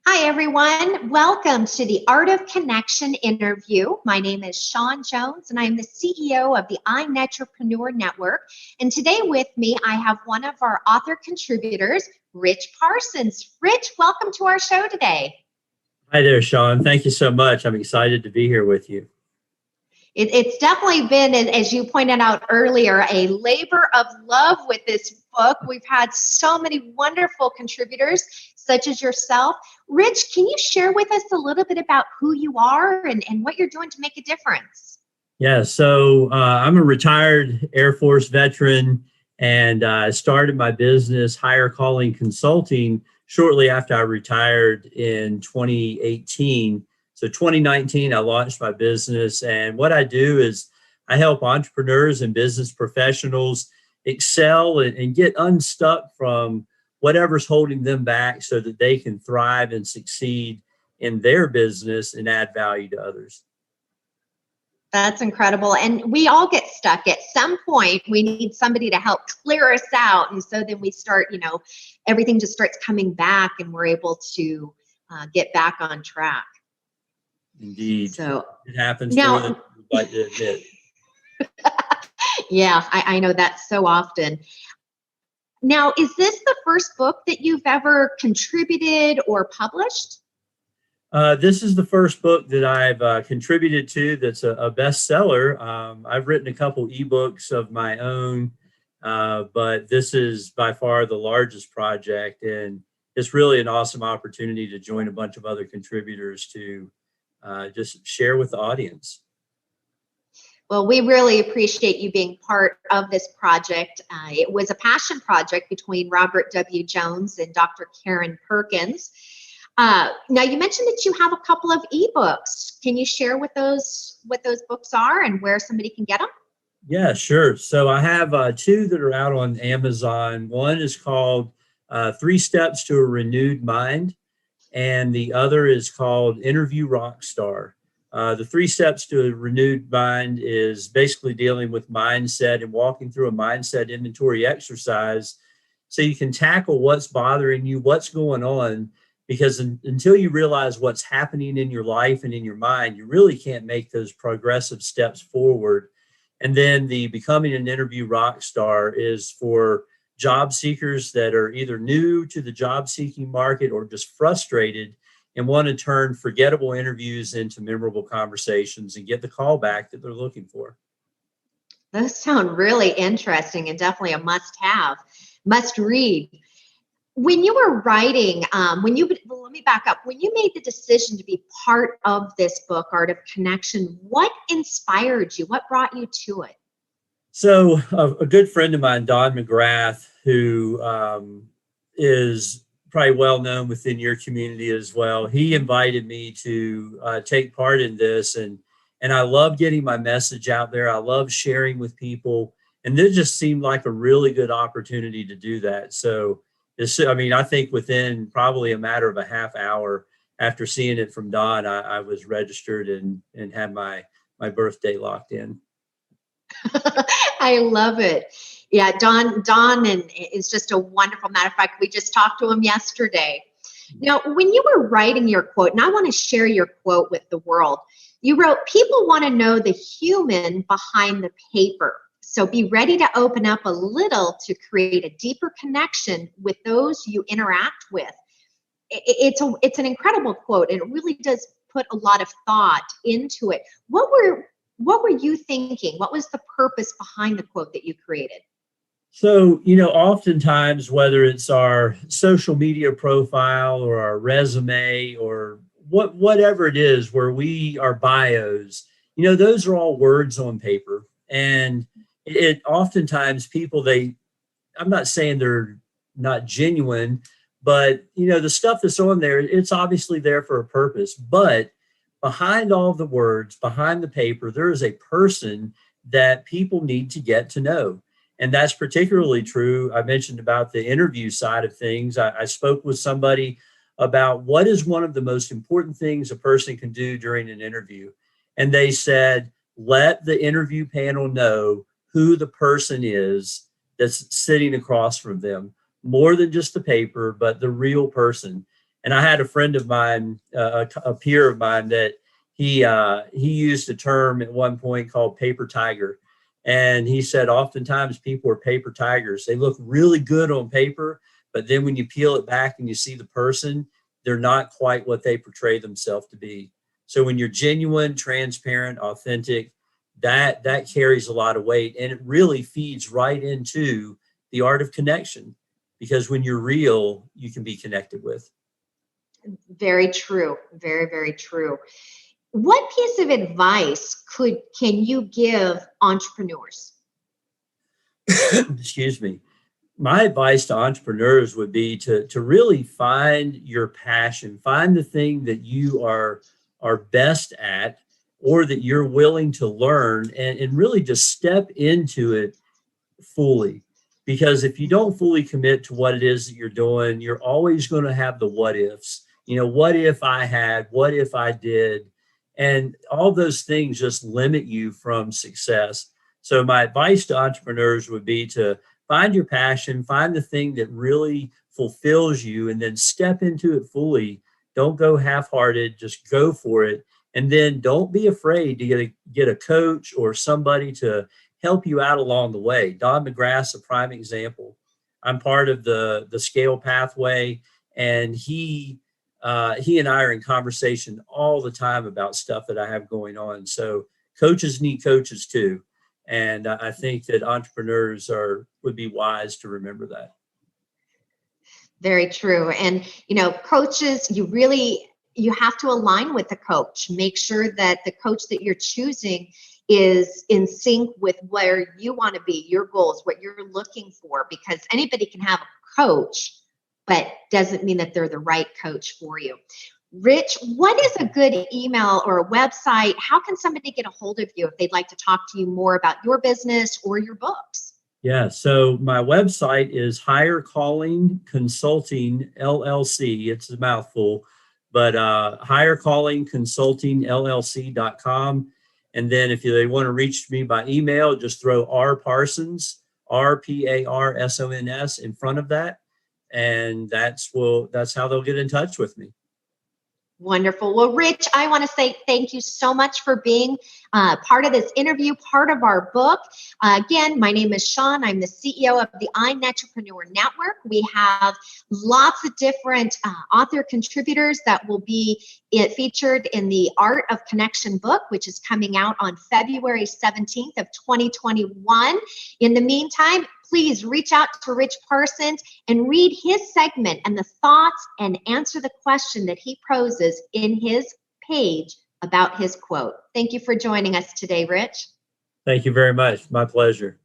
Hi, everyone. Welcome to the Art of Connection interview. My name is Shawn Jones, and I'm the CEO of the iNetrepreneur Network. And today with me, I have one of our author contributors, Rich Parsons. Rich, welcome to our show today. Hi there, Shawn. Thank you so much. I'm excited to be here with you. It's definitely been, as you pointed out earlier, a labor of love with this book. We've had so many wonderful contributors, such as yourself. Rich, can you share with us a little bit about who you are and what you're doing to make a difference? Yeah, so I'm a retired Air Force veteran, and I started my business, Higher Calling Consulting, shortly after I retired in 2018. So 2019, I launched my business, and what I do is I help entrepreneurs and business professionals excel and get unstuck from whatever's holding them back so that they can thrive and succeed in their business and add value to others. That's incredible. And we all get stuck at some point. We need somebody to help clear us out. And so then we start, everything just starts coming back and we're able to get back on track. Indeed. So it happens now, more than we'd like to admit. Yeah, I know that so often. Now, is this the first book that you've ever contributed or published? This is the first book that I've contributed to that's a bestseller. I've written a couple ebooks of my own, but this is by far the largest project, and it's really an awesome opportunity to join a bunch of other contributors to just share with the audience. Well, we really appreciate you being part of this project. It was a passion project between Robert W. Jones and Dr. Karen Perkins. Now, you mentioned that you have a couple of ebooks. Can you share what those books are and where somebody can get them? Yeah, sure. So I have two that are out on Amazon. One is called 3 Steps to a Renewed Mind, and the other is called Interview Rockstar. The 3 Steps to a Renewed Mind is basically dealing with mindset and walking through a mindset inventory exercise so you can tackle what's bothering you, what's going on, because until you realize what's happening in your life and in your mind, you really can't make those progressive steps forward. And then the Becoming an Interview Rockstar is for job seekers that are either new to the job seeking market or just frustrated and want to turn forgettable interviews into memorable conversations and get the call back that they're looking for. Those sound really interesting and definitely a must-have, must-read. When you were writing, let me back up. When you made the decision to be part of this book, Art of Connection, what inspired you? What brought you to it? So a good friend of mine, Don McGrath, who is probably well known within your community as well, he invited me to take part in this, and I love getting my message out there. I love sharing with people, and this just seemed like a really good opportunity to do that. So I think within probably a matter of a half hour after seeing it from Don, I was registered and had my birthday locked in. I love it. Yeah, Don is just a wonderful. Matter of fact, we just talked to him yesterday. Now, when you were writing your quote, and I want to share your quote with the world, you wrote, "People want to know the human behind the paper. So be ready to open up a little to create a deeper connection with those you interact with." It's an incredible quote, and it really does put a lot of thought into it. What were you thinking? What was the purpose behind the quote that you created? So, oftentimes, whether it's our social media profile or our resume or whatever it is, where our bios, those are all words on paper. And it oftentimes I'm not saying they're not genuine, but the stuff that's on there, it's obviously there for a purpose. But behind all the words, behind the paper, there is a person that people need to get to know. And that's particularly true. I mentioned about the interview side of things. I spoke with somebody about what is one of the most important things a person can do during an interview. And they said, let the interview panel know who the person is that's sitting across from them, more than just the paper, but the real person. And I had a friend of mine, a peer of mine, that he used a term at one point called paper tiger. And he said oftentimes people are paper tigers. They look really good on paper, but then when you peel it back and you see the person, they're not quite what they portray themselves to be. So when you're genuine, transparent, authentic, that carries a lot of weight, and it really feeds right into the art of connection, because when you're real, you can be connected with. Very true. Very, very true. What piece of advice can you give entrepreneurs? Excuse me. My advice to entrepreneurs would be to really find your passion, find the thing that you are best at, or that you're willing to learn, and really just step into it fully. Because if you don't fully commit to what it is that you're doing, you're always going to have the what ifs. What if I had, what if I did? And all those things just limit you from success. So my advice to entrepreneurs would be to find your passion, find the thing that really fulfills you, and then step into it fully. Don't go half-hearted, just go for it. And then don't be afraid to get a coach or somebody to help you out along the way. Don McGrath's a prime example. I'm part of the Scale Pathway, and he and I are in conversation all the time about stuff that I have going on. So coaches need coaches too. And I think that entrepreneurs would be wise to remember that. Very true. And, coaches, you have to align with the coach. Make sure that the coach that you're choosing is in sync with where you want to be, your goals, what you're looking for, because anybody can have a coach, but doesn't mean that they're the right coach for you. Rich, what is a good email or a website? How can somebody get a hold of you if they'd like to talk to you more about your business or your books? Yeah, so my website is Higher Calling Consulting LLC. It's a mouthful, but Higher Calling Consulting LLC.com. And then if they want to reach me by email, just throw R Parsons, RPARSONS in front of that. And that's how they'll get in touch with me. Wonderful. Well, Rich, I want to say thank you so much for being part of this interview, part of our book. Again, my name is Sean. I'm the CEO of the iNetrepreneur Network. We have lots of different author contributors that will be featured in the Art of Connection book, which is coming out on February 17th of 2021. In the meantime, please reach out to Rich Parsons and read his segment and the thoughts and answer the question that he poses in his page about his quote. Thank you for joining us today, Rich. Thank you very much. My pleasure.